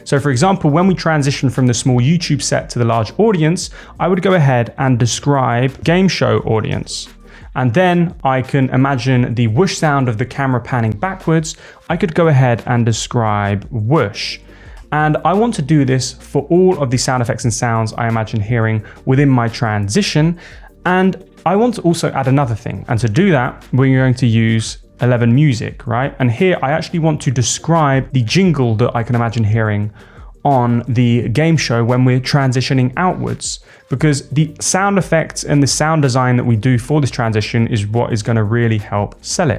So for example, when we transition from the small YouTube set to the large audience, I would go ahead and describe game show audience. And then I can imagine the whoosh sound of the camera panning backwards. I could go ahead and describe whoosh. And I want to do this for all of the sound effects and sounds I imagine hearing within my transition. And I want to also add another thing. And to do that, we're going to use 11 Music, right? And here I actually want to describe the jingle that I can imagine hearing on the game show when we're transitioning outwards, because the sound effects and the sound design that we do for this transition is what is going to really help sell it.